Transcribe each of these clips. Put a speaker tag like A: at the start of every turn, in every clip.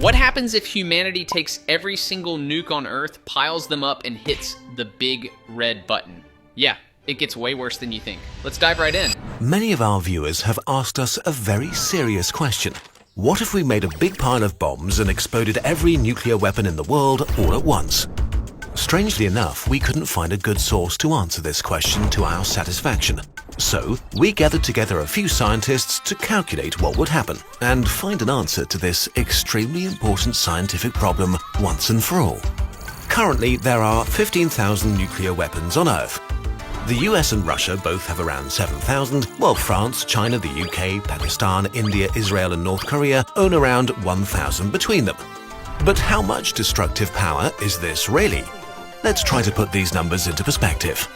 A: What happens if humanity takes every single nuke on Earth, piles them up, and hits the big red button? Yeah, it gets way worse than you think. Let's dive right in.
B: Many of our viewers have asked us a very serious question. What if we made a big pile of bombs and exploded every nuclear weapon in the world all at once? Strangely enough, we couldn't find a good source to answer this question to our satisfaction. So, we gathered together a few scientists to calculate what would happen and find an answer to this extremely important scientific problem once and for all. Currently, there are 15,000 nuclear weapons on Earth. The US and Russia both have around 7,000, while France, China, the UK, Pakistan, India, Israel and North Korea own around 1,000 between them. But how much destructive power is this really? Let's try to put these numbers into perspective.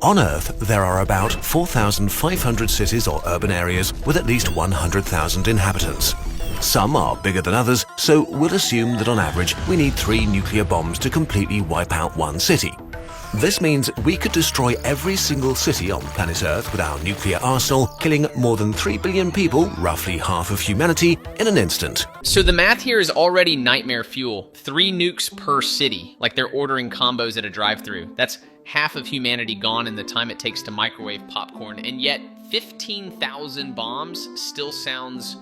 B: On Earth, there are about 4,500 cities or urban areas with at least 100,000 inhabitants. Some are bigger than others, so we'll assume that on average we need 3 nuclear bombs to completely wipe out one city. This means we could destroy every single city on planet Earth with our nuclear arsenal, killing more than 3 billion people, roughly half of humanity, in an instant.
A: So the math here is already nightmare fuel. 3 nukes per city, like they're ordering combos at a drive-thru. That's half of humanity gone in the time it takes to microwave popcorn, and yet 15,000 bombs still sounds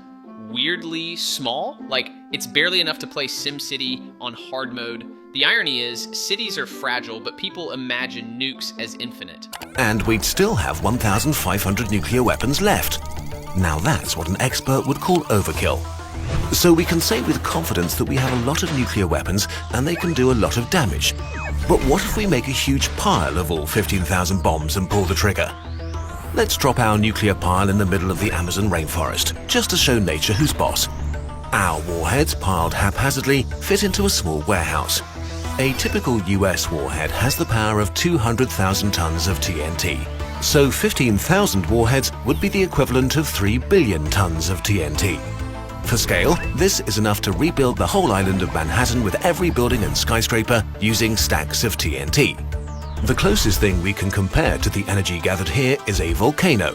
A: weirdly small. Like, it's barely enough to play SimCity on hard mode. The irony is, cities are fragile, but people imagine nukes as infinite.
B: And we'd still have 1,500 nuclear weapons left. Now that's what an expert would call overkill. So we can say with confidence that we have a lot of nuclear weapons and they can do a lot of damage. But what if we make a huge pile of all 15,000 bombs and pull the trigger? Let's drop our nuclear pile in the middle of the Amazon rainforest, just to show nature who's boss. Our warheads, piled haphazardly, fit into a small warehouse. A typical US warhead has the power of 200,000 tons of TNT. So 15,000 warheads would be the equivalent of 3 billion tons of TNT. For scale, this is enough to rebuild the whole island of Manhattan with every building and skyscraper using stacks of TNT. The closest thing we can compare to the energy gathered here is a volcano.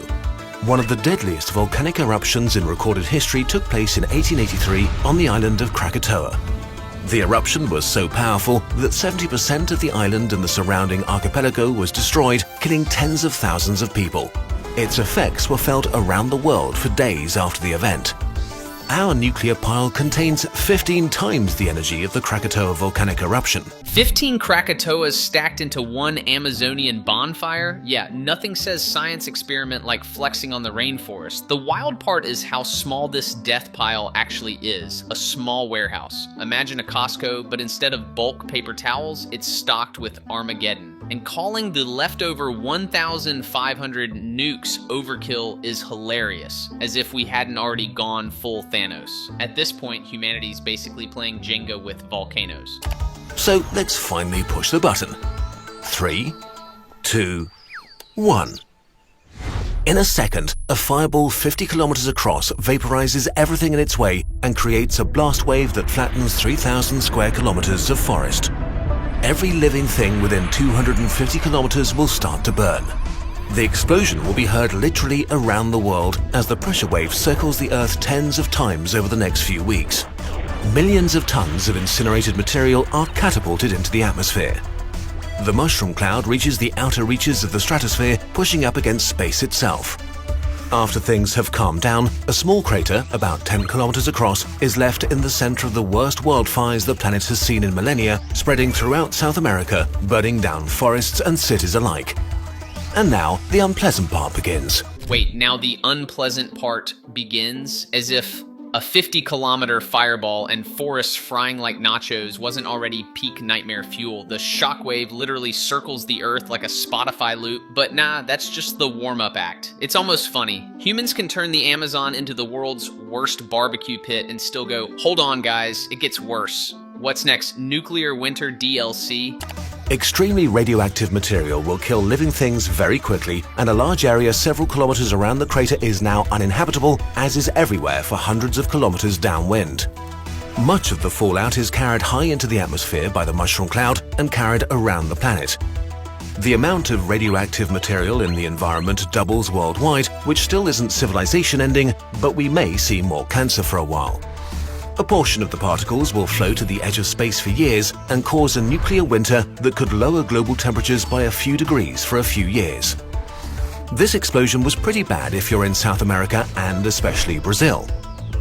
B: One of the deadliest volcanic eruptions in recorded history took place in 1883 on the island of Krakatoa. The eruption was so powerful that 70% of the island and the surrounding archipelago was destroyed, killing tens of thousands of people. Its effects were felt around the world for days after the event. Our nuclear pile contains 15 times the energy of the Krakatoa volcanic eruption.
A: 15 Krakatoas stacked into one Amazonian bonfire? Yeah, nothing says science experiment like flexing on the rainforest. The wild part is how small this death pile actually is. A small warehouse. Imagine a Costco, but instead of bulk paper towels, it's stocked with Armageddon. And calling the leftover 1,500 nukes overkill is hilarious, as if we hadn't already gone full Thanos. At this point, humanity's basically playing Jenga with volcanoes.
B: So let's finally push the button. 3, 2, 1. In a second, a fireball 50 kilometers across vaporizes everything in its way and creates a blast wave that flattens 3,000 square kilometers of forest. Every living thing within 250 kilometers will start to burn. The explosion will be heard literally around the world as the pressure wave circles the Earth tens of times over the next few weeks. Millions of tons of incinerated material are catapulted into the atmosphere. The mushroom cloud reaches the outer reaches of the stratosphere, pushing up against space itself. After things have calmed down, a small crater, about 10 kilometers across, is left in the center of the worst wildfires the planet has seen in millennia, spreading throughout South America, burning down forests and cities alike. And now, the unpleasant part begins.
A: Wait, now the unpleasant part begins? As if a 50-kilometer fireball and forests frying like nachos wasn't already peak nightmare fuel. The shockwave literally circles the Earth like a Spotify loop, but nah, that's just the warm-up act. It's almost funny. Humans can turn the Amazon into the world's worst barbecue pit and still go, hold on guys, it gets worse. What's next? Nuclear winter DLC?
B: Extremely radioactive material will kill living things very quickly, and a large area several kilometers around the crater is now uninhabitable, as is everywhere for hundreds of kilometers downwind. Much of the fallout is carried high into the atmosphere by the mushroom cloud and carried around the planet. The amount of radioactive material in the environment doubles worldwide, which still isn't civilization ending, but we may see more cancer for a while. A portion of the particles will float at the edge of space for years and cause a nuclear winter that could lower global temperatures by a few degrees for a few years. This explosion was pretty bad if you're in South America and especially Brazil.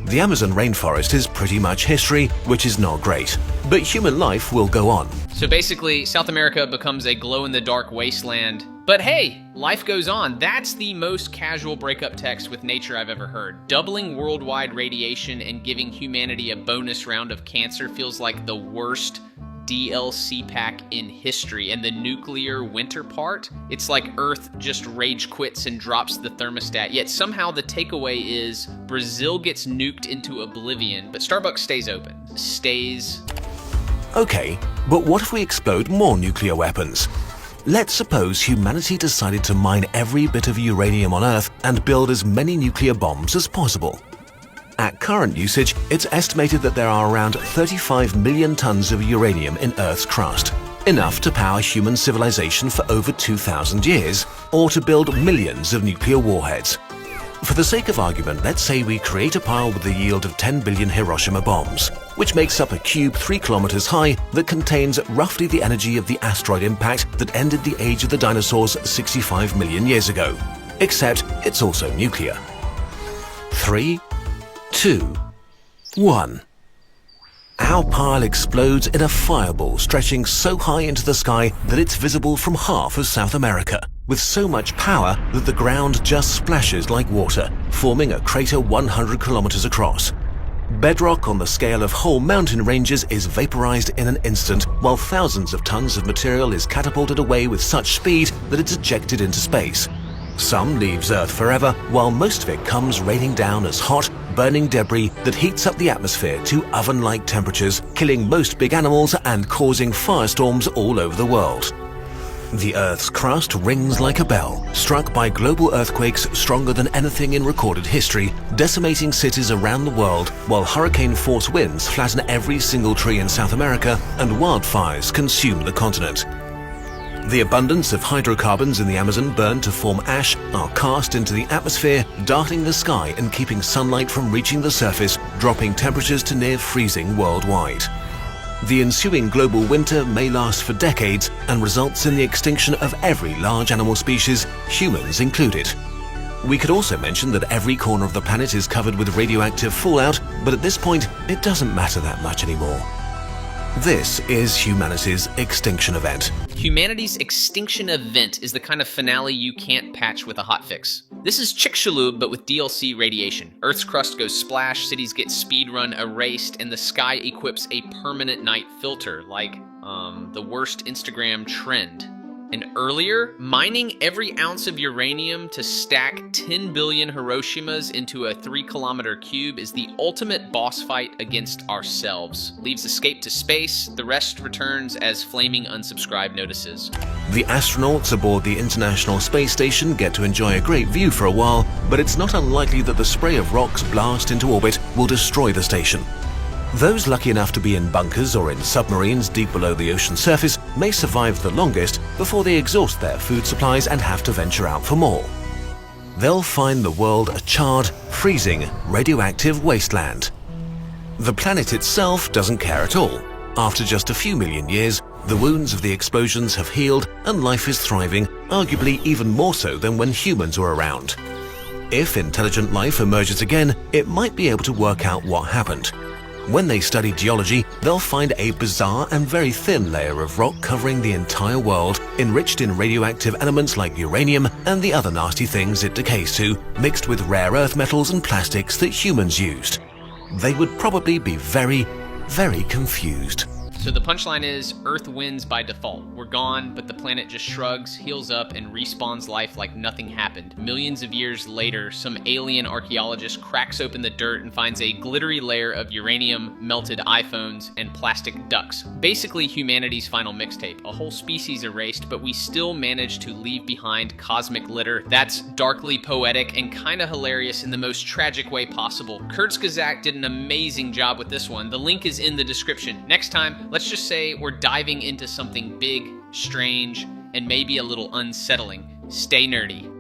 B: The Amazon rainforest is pretty much history, which is not great. But human life will go on.
A: So basically, South America becomes a glow-in-the-dark wasteland. But hey, life goes on. That's the most casual breakup text with nature I've ever heard. Doubling worldwide radiation and giving humanity a bonus round of cancer feels like the worst DLC pack in history. And the nuclear winter part, it's like Earth just rage quits and drops the thermostat. Yet somehow the takeaway is Brazil gets nuked into oblivion, but Starbucks stays open. Stays.
B: Okay, but what if we explode more nuclear weapons? Let's suppose humanity decided to mine every bit of uranium on Earth and build as many nuclear bombs as possible. At current usage, it's estimated that there are around 35 million tons of uranium in Earth's crust, enough to power human civilization for over 2,000 years, or to build millions of nuclear warheads. For the sake of argument, let's say we create a pile with the yield of 10 billion Hiroshima bombs, which makes up a cube 3 kilometers high that contains roughly the energy of the asteroid impact that ended the age of the dinosaurs 65 million years ago. Except it's also nuclear. 3, 2, 1. Our pile explodes in a fireball stretching so high into the sky that it's visible from half of South America, with so much power that the ground just splashes like water, forming a crater 100 kilometers across. Bedrock on the scale of whole mountain ranges is vaporized in an instant, while thousands of tons of material is catapulted away with such speed that it's ejected into space. Some leaves Earth forever, while most of it comes raining down as hot, burning debris that heats up the atmosphere to oven-like temperatures, killing most big animals and causing firestorms all over the world. The Earth's crust rings like a bell, struck by global earthquakes stronger than anything in recorded history, decimating cities around the world, while hurricane-force winds flatten every single tree in South America and wildfires consume the continent. The abundance of hydrocarbons in the Amazon burned to form ash are cast into the atmosphere, darkening the sky and keeping sunlight from reaching the surface, dropping temperatures to near freezing worldwide. The ensuing global winter may last for decades and results in the extinction of every large animal species, humans included. We could also mention that every corner of the planet is covered with radioactive fallout, but at this point, it doesn't matter that much anymore. This is humanity's extinction event.
A: Humanity's extinction event is the kind of finale you can't patch with a hotfix. This is Chicxulub, but with DLC radiation. Earth's crust goes splash, cities get speedrun erased, and the sky equips a permanent night filter, like, the worst Instagram trend. And earlier, mining every ounce of uranium to stack 10 billion Hiroshimas into a 3-kilometer cube is the ultimate boss fight against ourselves. Leaves escape to space, the rest returns as flaming unsubscribe notices.
B: The astronauts aboard the International Space Station get to enjoy a great view for a while, but it's not unlikely that the spray of rocks blast into orbit will destroy the station. Those lucky enough to be in bunkers or in submarines deep below the ocean surface may survive the longest before they exhaust their food supplies and have to venture out for more. They'll find the world a charred, freezing, radioactive wasteland. The planet itself doesn't care at all. After just a few million years, the wounds of the explosions have healed and life is thriving, arguably even more so than when humans were around. If intelligent life emerges again, it might be able to work out what happened. When they study geology, they'll find a bizarre and very thin layer of rock covering the entire world, enriched in radioactive elements like uranium and the other nasty things it decays to, mixed with rare earth metals and plastics that humans used. They would probably be very, very confused.
A: So the punchline is, Earth wins by default. We're gone, but the planet just shrugs, heals up, and respawns life like nothing happened. Millions of years later, some alien archaeologist cracks open the dirt and finds a glittery layer of uranium, melted iPhones, and plastic ducks. Basically humanity's final mixtape. A whole species erased, but we still manage to leave behind cosmic litter. That's darkly poetic and kinda hilarious in the most tragic way possible. Kurzgesagt did an amazing job with this one. The link is in the description. Next time, let's just say we're diving into something big, strange, and maybe a little unsettling. Stay nerdy.